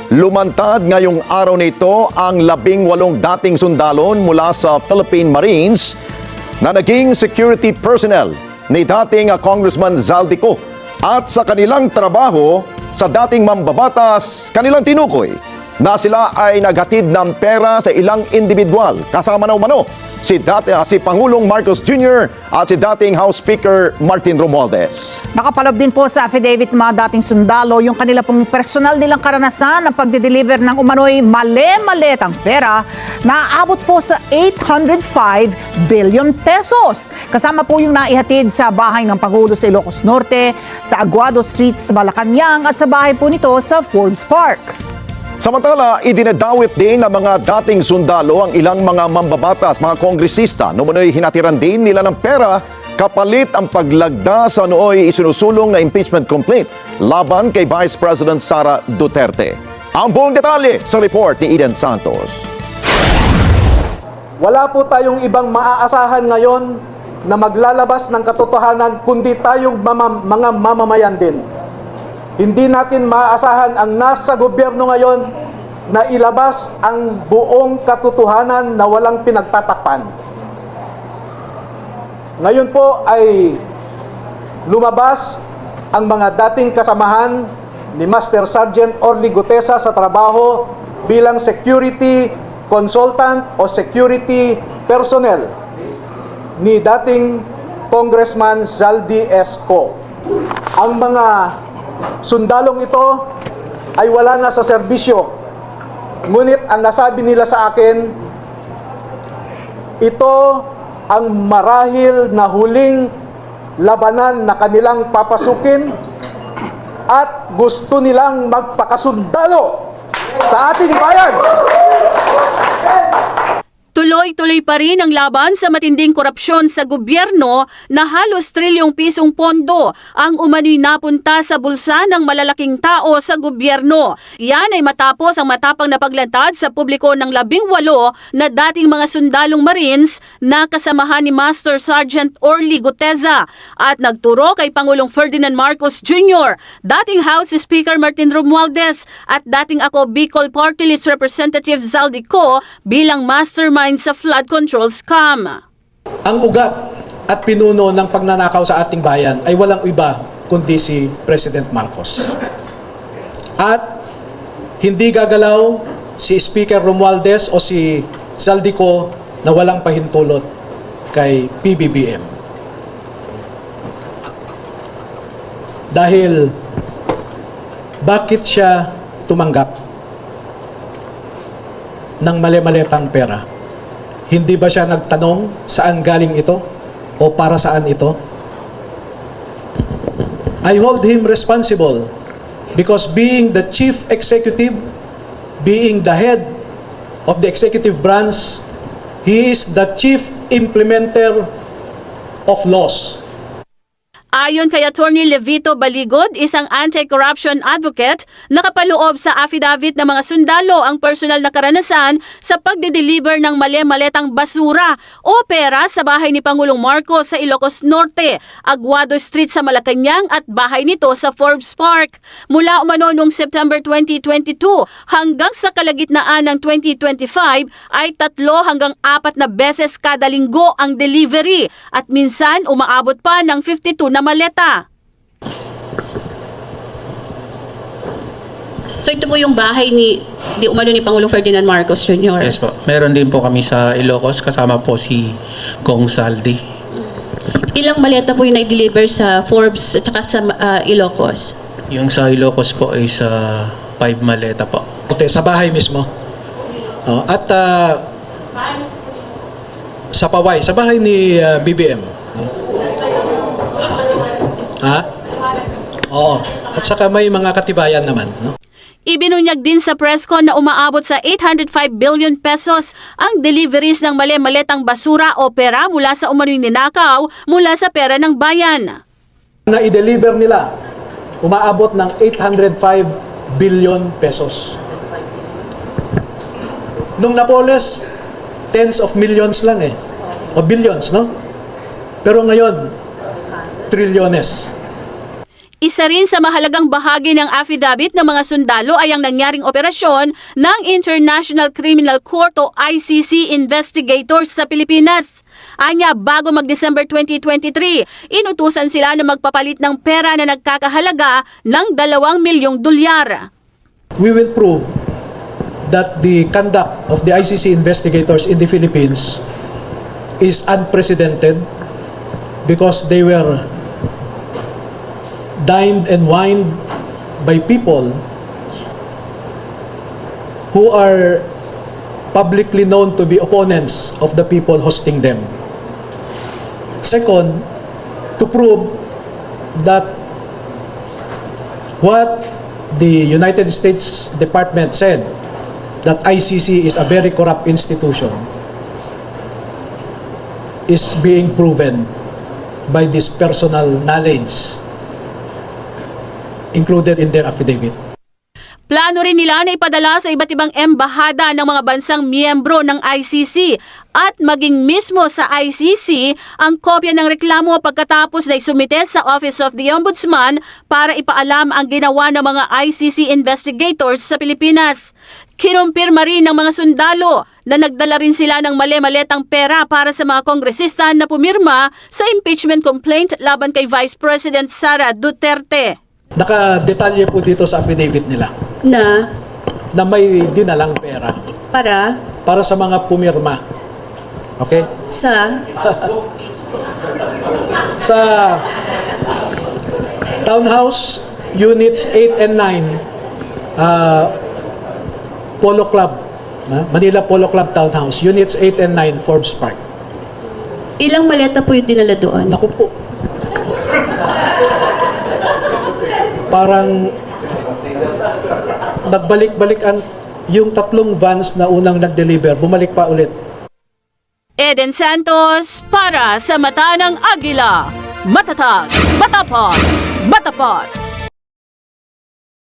Lumantad ngayong araw na ito ang 18 dating sundalon mula sa Philippine Marines na naging security personnel ni dating Congressman Zaldico at sa kanilang trabaho sa dating mambabatas kanilang tinukoy na sila ay naghatid ng pera sa ilang individual kasama na umano si Pangulong Marcos Jr. at si dating House Speaker Martin Romualdez. Nakapaloob din po sa affidavit mga dating sundalo yung kanila pong personal nilang karanasan ng pagde-deliver ng umano'y mali-malitang pera na aabot po sa 805 billion pesos. Kasama po yung naihatid sa bahay ng Pangulo sa Ilocos Norte, sa Aguado Street sa Malacanang at sa bahay po nito sa Forbes Park. Samantala, idinadawit din ng mga dating sundalo ang ilang mga mambabatas, mga kongresista. Numunoy hinatiran din nila ng pera kapalit ang paglagda sa nooy isinusulong na impeachment complaint laban kay Vice President Sara Duterte. Ang buong detalye sa report ni Eden Santos. Wala po tayong ibang maaasahan ngayon na maglalabas ng katotohanan kundi tayong mga mamamayan din. Hindi natin maaasahan ang nasa gobyerno ngayon na ilabas ang buong katotohanan na walang pinagtatakpan. Ngayon po ay lumabas ang mga dating kasamahan ni Master Sergeant Orly Gutesa sa trabaho bilang security consultant o security personnel ni dating Congressman Zaldi Esco. Ang mga sundalong ito ay wala na sa serbisyo. Ngunit ang nasabi nila sa akin, ito ang marahil na huling labanan na kanilang papasukin at gusto nilang magpakasundalo sa ating bayan. Tuloy-tuloy pa rin ang laban sa matinding korupsyon sa gobyerno na halos trilyong pisong pondo ang umano'y napunta sa bulsa ng malalaking tao sa gobyerno. Yan ay matapos ang matapang na paglantad sa publiko ng 18 na dating mga sundalong Marines na kasamahan ni Master Sergeant Orly Gutesa at nagturo kay Pangulong Ferdinand Marcos Jr., dating House Speaker Martin Romualdez at dating Bicol Party List Representative Zaldico bilang mastermind sa flood control scam. Ang ugat at pinuno ng pagnanakaw sa ating bayan ay walang iba kundi si President Marcos. At hindi gagalaw si Speaker Romualdez o si Zaldico na walang pahintulot kay PBBM. Dahil bakit siya tumanggap ng mali-malitang pera? Hindi ba siya nagtanong saan galing ito o para saan ito? I hold him responsible because being the chief executive, being the head of the executive branch, he is the chief implementer of laws. Ayon kay Attorney Levito Baligod, isang anti-corruption advocate, nakapaloob sa affidavit ng mga sundalo ang personal na karanasan sa pagde-deliver ng mali-malitang basura o pera sa bahay ni Pangulong Marcos sa Ilocos Norte, Aguado Street sa Malacanang at bahay nito sa Forbes Park. Mula umano noong September 2022 hanggang sa kalagitnaan ng 2025 ay 3 hanggang 4 na beses kada linggo ang delivery at minsan umaabot pa ng 52 na maleta. So ito po yung bahay ni Pangulong Ferdinand Marcos Jr. Yes po. Meron din po kami sa Ilocos kasama po si Kong Saldi. Ilang maleta po yung na-deliver sa Forbes at saka sa Ilocos? Yung sa Ilocos po ay sa 5 maleta po. Okay, sa bahay mismo. At sa Paway, sa bahay ni BBM. Ha? Oo. At saka may mga katibayan naman, no? Ibinunyag din sa presscon na umaabot sa 805 billion pesos ang deliveries ng mali-malitang basura o pera mula sa umano'y ninakaw mula sa pera ng bayan. Na i-deliver nila, umaabot ng 805 billion pesos. Nung Napoles, tens of millions lang o billions, no? Pero ngayon, trilyones. Isa rin sa mahalagang bahagi ng affidavit ng mga sundalo ay ang nangyaring operasyon ng International Criminal Court o ICC investigators sa Pilipinas. Anya, bago mag-December 2023, inutusan sila na magpapalit ng pera na nagkakahalaga ng 2 milyong dolyar. We will prove that the conduct of the ICC investigators in the Philippines is unprecedented because they were dined and wined by people who are publicly known to be opponents of the people hosting them. Second, to prove that what the United States Department said, that ICC is a very corrupt institution, is being proven by this personal knowledge included in their affidavit. Plano rin nila na ipadala sa iba't ibang embahada ng mga bansang miyembro ng ICC at maging mismo sa ICC ang kopya ng reklamo pagkatapos na isumite sa Office of the Ombudsman para ipaalam ang ginawa ng mga ICC investigators sa Pilipinas. Kinumpirma rin ng mga sundalo na nagdala rin sila ng mali-maletang pera para sa mga kongresista na pumirma sa impeachment complaint laban kay Vice President Sara Duterte. Nakadetalye po dito sa affidavit nila Na na may dinalang pera para sa mga pumirma. Okay? sa Sa Townhouse Units 8 and 9, Polo Club, Manila Polo Club Townhouse, Units 8 and 9, Forbes Park. ilang maleta po yung dinala doon? Naku po. Parang nagbalik-balikan yung 3 vans na unang nag-deliver, bumalik pa ulit. Eden Santos para sa Mata ng Agila. Matatag, matapat, matapat.